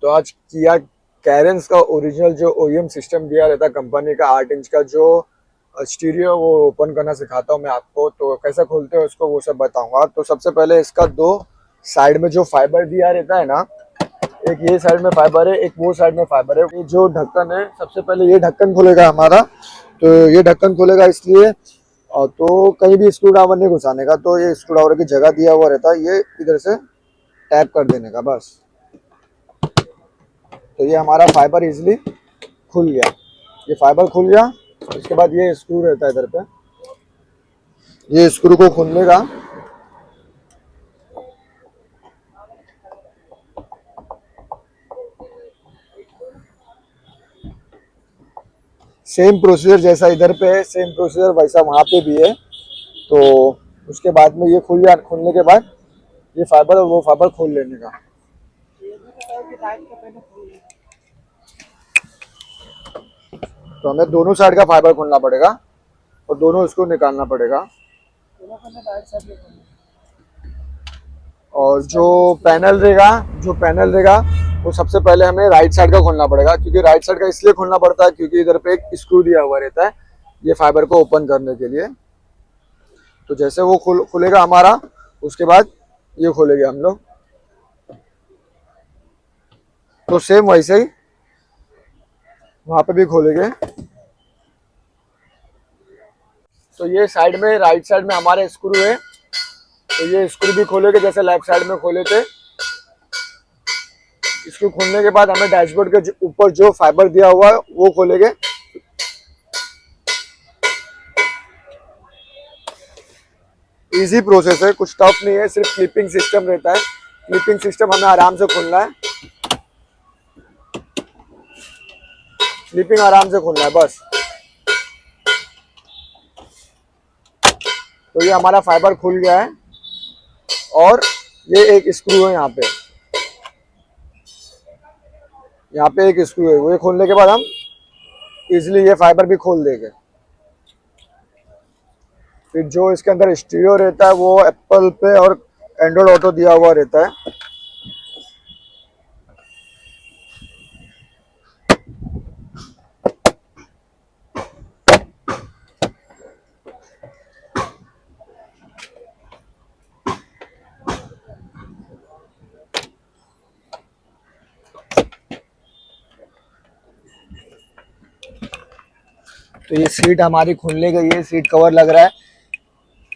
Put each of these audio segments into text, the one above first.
तो आज किया कैरेंस का ओरिजिनल जो ओईएम सिस्टम दिया रहता है कंपनी का 8 इंच का जो स्टीरियो, वो ओपन करना सिखाता हूँ मैं आपको। तो कैसे खोलते हैं उसको वो सब बताऊंगा। तो सबसे पहले इसका दो साइड में जो फाइबर दिया रहता है ना, एक ये साइड में फाइबर है, एक वो साइड में फाइबर है। ये जो ढक्कन है, सबसे पहले ये ढक्कन खुलेगा हमारा। तो ये ढक्कन खुलेगा इसलिए तो कहीं भी स्क्रू ड्राइवर नहीं घुसाने का, तो ये स्क्रू ड्राइवर की जगह दिया हुआ रहता है, ये इधर से टैप कर देने का बस। तो ये हमारा फाइबर इजीली खुल गया। ये फाइबर खुल गया। उसके बाद ये स्क्रू रहता है इधर पे, ये स्क्रू को खोलने का सेम प्रोसीजर जैसा इधर पे है, सेम प्रोसीजर वैसा वहाँ पे भी है। तो उसके बाद में ये खुल गया। खुलने के बाद ये फाइबर और वो फाइबर खोल लेने का। तो हमें दोनों साइड का फाइबर खोलना पड़ेगा और दोनों स्क्रू निकालना पड़ेगा। और जो पैनल रहेगा वो सबसे पहले हमें राइट साइड का खोलना पड़ेगा, क्योंकि राइट साइड का इसलिए खोलना पड़ता है क्योंकि इधर पे एक स्क्रू दिया हुआ रहता है ये फाइबर को ओपन करने के लिए। तो जैसे वो खुलेगा हमारा, उसके बाद ये खोलेंगे हम लोग। तो सेम वैसे ही वहां पे भी खोलेंगे। तो ये साइड में, राइट साइड में हमारे स्क्रू है, तो ये स्क्रू भी खोलेंगे जैसे लेफ्ट साइड में खोले थे। स्क्रू खोलने के बाद हमें डैशबोर्ड के ऊपर जो फाइबर दिया हुआ है वो खोलेंगे। इजी प्रोसेस है, कुछ टफ नहीं है, सिर्फ क्लिपिंग सिस्टम रहता है। क्लिपिंग सिस्टम हमें आराम से खोलना है, क्लिपिंग आराम से खोलना है बस। तो ये हमारा फाइबर खुल गया है और ये एक स्क्रू है यहाँ पे एक स्क्रू है। वो ये खोलने के बाद हम इजीली ये फाइबर भी खोल देंगे। फिर जो इसके अंदर स्टीरियो रहता है वो एप्पल पे और एंड्रॉइड ऑटो दिया हुआ रहता है। तो ये सीट हमारी खुलने गई है, सीट कवर लग रहा है,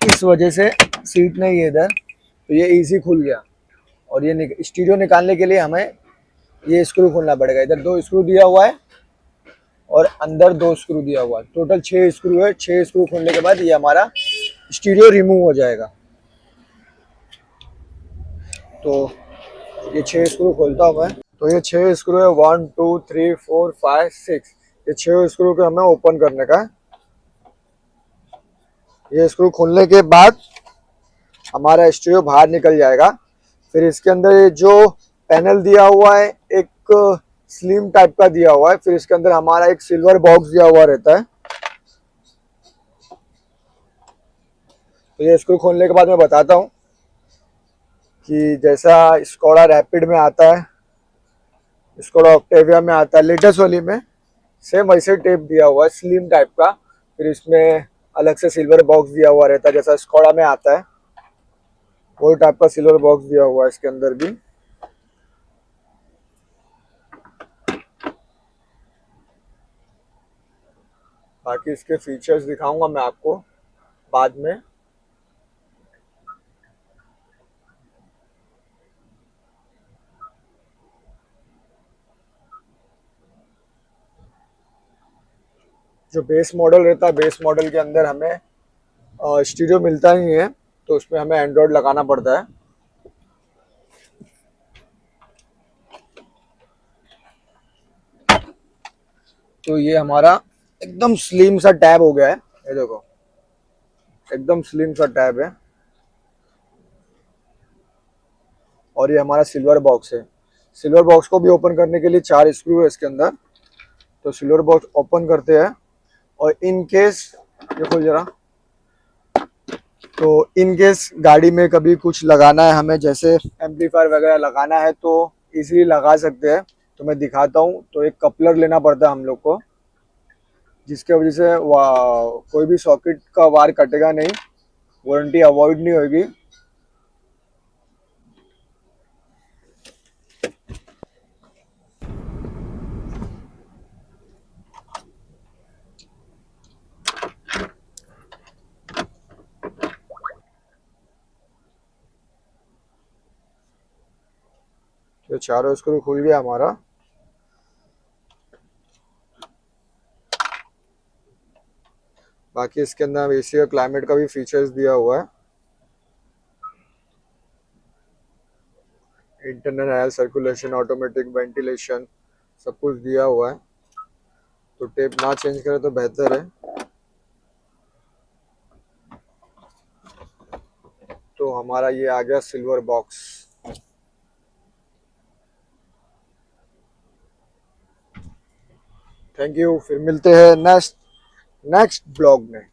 इस वजह से सीट नहीं है इधर। तो ये इजी खुल गया। और ये स्टीरियो निकालने के लिए हमें ये स्क्रू खोलना पड़ेगा। इधर 2 स्क्रू दिया हुआ है और अंदर 2 स्क्रू दिया हुआ है, टोटल 6 स्क्रू है। 6 स्क्रू खोलने के बाद ये हमारा स्टीरियो रिमूव हो जाएगा। तो ये 6 स्क्रू खोलता हूँ मैं। तो ये 6 स्क्रू है, 1 2 3 4 5 6। ये 6 स्क्रू को हमें ओपन करने का है। ये स्क्रू खोलने के बाद हमारा स्टीरियो बाहर निकल जाएगा। फिर इसके अंदर ये जो पैनल दिया हुआ है, एक स्लिम टाइप का दिया हुआ है। फिर इसके अंदर हमारा एक सिल्वर बॉक्स दिया हुआ रहता है। तो ये स्क्रू खोलने के बाद मैं बताता हूँ कि जैसा स्कोडा रैपिड में आता है, स्कोडा ऑक्टेविया में आता है, लेटेस्ट वाली में सेम वैसे टेप दिया हुआ है स्लिम टाइप का। फिर इसमें अलग से सिल्वर बॉक्स दिया हुआ रहता है, जैसा स्कोडा में आता है वही टाइप का सिल्वर बॉक्स दिया हुआ है इसके अंदर भी। बाकी इसके फीचर्स दिखाऊंगा मैं आपको बाद में। जो बेस मॉडल रहता है, बेस मॉडल के अंदर हमें स्टीरियो मिलता ही है, तो उसमें हमें एंड्रॉइड लगाना पड़ता है। तो ये हमारा एकदम स्लिम सा टैब हो गया है, ये देखो एकदम स्लिम सा टैब है। और ये हमारा सिल्वर बॉक्स है। सिल्वर बॉक्स को भी ओपन करने के लिए 4 स्क्रू है इसके अंदर। तो सिल्वर बॉक्स ओपन करते हैं और इन केस, देखो जरा, तो इन केस गाड़ी में कभी कुछ लगाना है हमें, जैसे एम्पलीफायर वगैरह लगाना है, तो इजीली लगा सकते हैं। तो मैं दिखाता हूँ। तो एक कपलर लेना पड़ता है हम लोग को, जिसके वजह से कोई भी सॉकेट का वायर कटेगा नहीं, वारंटी अवॉइड नहीं होगी। तो चारों स्क्रू खुल गया हमारा। बाकी इसके अंदर एसी और क्लाइमेट का भी फीचर्स दिया हुआ है। Internal air circulation, automatic ventilation, सब कुछ दिया हुआ है। तो टेप ना चेंज करें तो बेहतर है। तो हमारा ये आ गया सिल्वर बॉक्स। थैंक यू, फिर मिलते हैं नेक्स्ट ब्लॉग में।